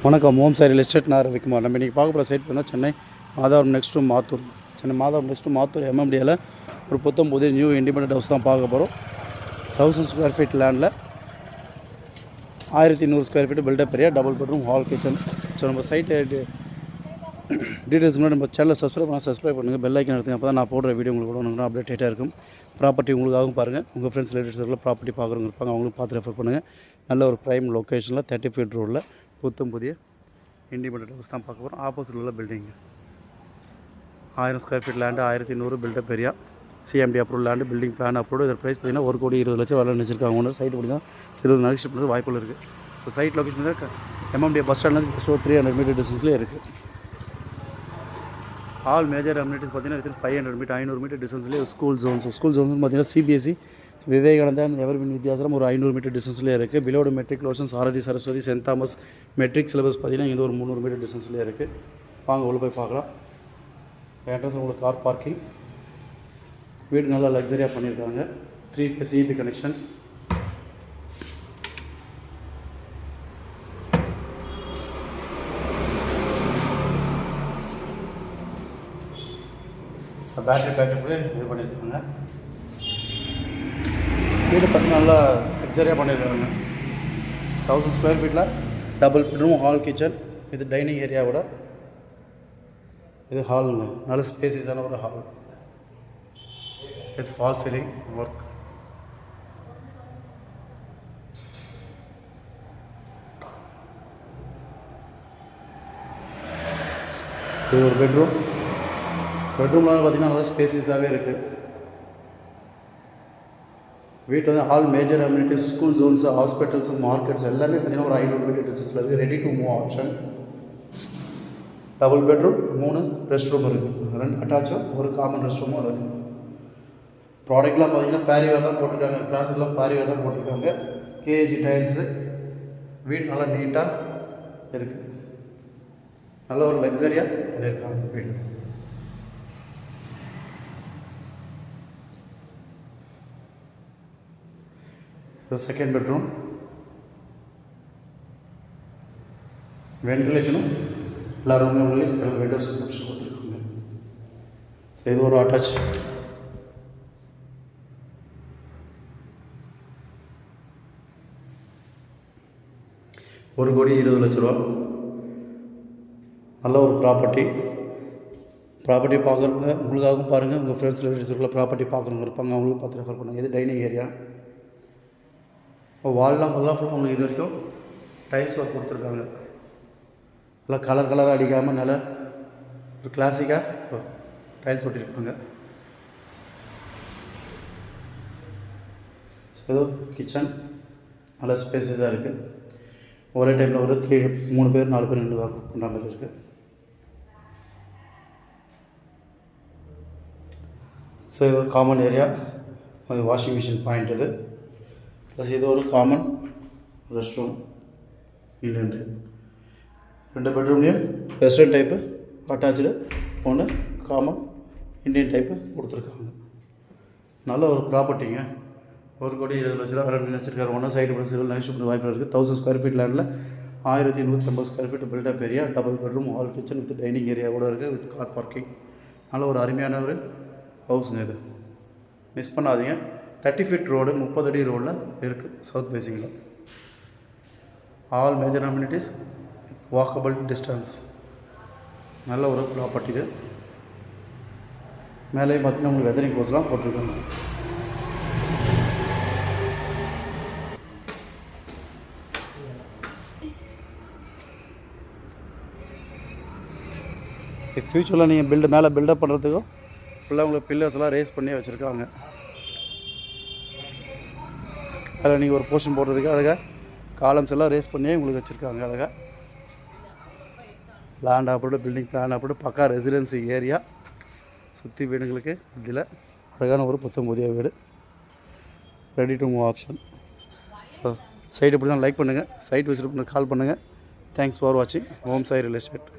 வணக்கம். Om Sai real estate. நான் ரவிக்குமார். நம்ம இன்றைக்கி பார்க்க போகிற சைட் பார்த்தா Chennai Madhavaram next to Mathur. Chennai Madhavaram next to Mathur எம்எம்டியில் ஒரு 19 நியூ இண்டிபெண்டன்ட் ஹவுஸ் தான் பார்க்க போகிறோம். 1000 ஸ்கொயர் ஃபீட் லேண்டில் 1100 square feet built up area, double bedroom, hall, kitchen. So நம்ம சைட்டு டீட்டெயில்ஸ் முன்னாடி நம்ம சேனலை சப்ஸ்கிரைப் பண்ணுங்கள், பெல் ஐக்கன் எடுத்துங்க. அப்போ தான் நான் போடுற வீடியோ உங்களுக்கு ஒன்று அப்டேட்டாக இருக்கும். ப்ராப்பர்ட்டி உங்களுக்காகவும் பாருங்கள், உங்கள் ஃப்ரெண்ட்ஸ் ரிலேட்டிவ்ஸில் ப்ராப்பர்ட்டி பார்க்குறவங்க இருப்பாங்க, அவங்களும் பார்த்து ரெஃபர் பண்ணுங்கள். நல்ல ஒரு ப்ரைம் லொக்கேஷனில் 30 ஃபீட் ரோடில் புதிய இண்டிபெண்டன்ட் ஹவுஸ் தான் பார்க்க போகிறோம். ஆப்போசிட் உள்ள building 1000 square feet land, 1100 built up area, CMD approval land, building plan approve. இதில் ப்ரைஸ் பார்த்தீங்கன்னா 1,20,00,000 விலை நினச்சிருக்காங்க. ஒன்று சைட்டு அப்படி தான் 20 நாளைக்கு ஷிப் பண்ணுறது வாய்ப்புகள் இருக்குது. ஸோ சைட் லொக்கேஷன் தான் எம்எம்டி பஸ் ஸ்டாண்ட்லேருந்து 300 மீட்டர் டிஸ்டன்ஸ்லேயே இருக்குது. ஆல் மேஜர் அம்யூனிட்டிஸ் பார்த்தீங்கன்னா 500 மீட்டர் 500 மீட்டர் டிஸ்டன்ஸ்லேயே ஸ்கூல் ஜோன்ஸ் பார்த்தீங்கன்னா சிபிஎஸ்சி, விவேகானந்தா, எவர்வின் வித்யாசரம் ஒரு 500 மீட்டர் டிஸ்டன்ஸ்லேயே இருக்குது. பிலோடு matriculation, Sarathi, Saraswathi, Saint Thomas matric syllabus பார்த்தீங்கன்னா இங்கே ஒரு 300 மீட்டர் டிஸ்டன்ஸ்லேயே இருக்குது. வாங்க உள்ள போய் பார்க்கலாம். என்ட்ரன்ஸ் உங்களுக்கு கார் பார்க்கிங். வீடு நல்லா லக்ஸரியாக பண்ணியிருக்காங்க. 3 face EB connection. Battery backup இது பண்ணியிருக்காங்க. வீடு பார்த்தீங்கன்னா நல்லா லக்ஸரியாக பண்ணியிருக்காங்க. 1000 ஸ்கொயர் ஃபீட்டில் டபுள் பெட்ரூம், ஹால், கிச்சன். இது டைனிங் ஏரியாவோட இது ஹாலுங்க. நல்ல ஸ்பேசியஸான ஒரு ஹால். இது ஃபால் சீலிங் ஒர்க். இது ஒரு பெட்ரூம்லாம் பார்த்தீங்கன்னா நல்லா ஸ்பேசியஸாகவே இருக்குது. வீட்டில் வந்து all major amenities, school Jones, hospitals, markets எல்லாமே பார்த்தீங்கன்னா ஒரு 500 மீட்டர் டிஸ்டன்ஸில் இருக்குது. Ready to move option. Double bedroom, 3 rest room இருக்குது. 2 அட்டாச்சும், ஒரு காமன் ரெஸ்ட் ரூமும் இருக்குது. ப்ராடக்ட்லாம் பார்த்தீங்கன்னா பேரிவேர் தான் போட்டிருக்காங்க. கிளாஸுக்கெலாம் பேரிவேர் தான் போட்டிருக்காங்க. KG tiles. வீடு நல்லா நீட்டாக இருக்குது. நல்ல ஒரு லக்ஸரியாக பண்ணியிருக்காங்க வீடு. Second bedroom. வென்டிலேஷனும் எல்லா ரூம்லையும் உங்களுக்கு விண்டோஸ் கொடுத்துருக்காங்க. இது ஒரு அட்டாச். ₹1,20,00,000 நல்ல ஒரு ப்ராப்பர்ட்டி பார்க்குறவங்க உங்களுக்காகவும் பாருங்கள், உங்கள் ஃப்ரெண்ட்ஸ் ரிலேட்டிவ்ஸுக்குள்ள ப்ராப்பர்ட்டி பார்க்குறவங்க இருப்பாங்க, அவங்களுக்கும் பார்த்து ரெஃபர் பண்ணுங்கள். இது டைனிங் ஏரியா. இப்போ வால்லாம் ஃபுல்லாக உங்களுக்கு இது வரைக்கும் டைல்ஸ் ஒர்க் கொடுத்துருக்காங்க. நல்லா கலராக அடிக்காமல் நல்லா ஒரு கிளாசிக்காக டைல்ஸ் ஒட்டியிருக்காங்க. ஸோ ஏதோ கிச்சன் நல்லா ஸ்பேஸஸாக இருக்குது. ஒரே டைமில் ஒரு 3 பேர் 4 பேர் 2 ஒர்க் பண்ணுற மாதிரி இருக்குது. ஸோ இது ஒரு common area, washing machine point. இது ப்ளஸ் இது ஒரு common restroom. Indian type. 2 பெட்ரூம்லேயும் western type attach, 1 common Indian type கொடுத்துருக்காங்க. நல்ல ஒரு ப்ராப்பர்ட்டிங்க. ₹1,20,00,000 விலை நினச்சிருக்காரு. ஒன்றா சைடு பண்ணி நைஸ் பண்ண வாய்ப்பு இருக்குது. 1000 ஸ்கொயர் ஃபீட் லேண்டில் 1150 square feet built up area, double bedroom, hall, kitchen with dining area கூட இருக்குது, வித் கார் பார்க்கிங். நல்ல ஒரு அருமையான ஒரு ஹவுஸுங்க இது. மிஸ் பண்ணாதீங்க. 30 ஃபீட் ரோடு, 30 அடி ரோடில் இருக்குது, சவுத் ஃபேஸிங்கில். All major amenities, walkable distance. நல்ல ஒரு ப்ராப்பர்ட்டி இது. மேலேயும் பார்த்தீங்கன்னா உங்களுக்கு வெதரிங் கோர்ஸ்லாம் போட்டிருக்காங்க. ஃப்யூச்சரில் நீங்கள் மேலே பில்டப் பண்ணுறதுக்கும் ஃபுல்லாக உங்களுக்கு பில்லர்ஸ்லாம் ரேஸ் பண்ணி வச்சுருக்காங்க. அதில் நீங்கள் ஒரு போர்ஷன் போடுறதுக்கு அழகாக காலம்ஸ் எல்லாம் ரேஸ் பண்ணி உங்களுக்கு வச்சுருக்காங்க. அழகாக லேண்ட் ஆப்போட்டு, பில்டிங் பிளான் ஆப்போட்டு, பக்கா ரெசிடென்சி ஏரியா. சுற்றி வீடுங்களுக்கு இதில் அழகான ஒரு புதிய வீடு, ready to move option. So site இப்படி தான் லைக் பண்ணுங்கள், சைட் விசிட் பண்ண கால் பண்ணுங்கள். தேங்க்ஸ் ஃபார் வாட்சிங். ஓம் சாய் ரியல் எஸ்டேட்.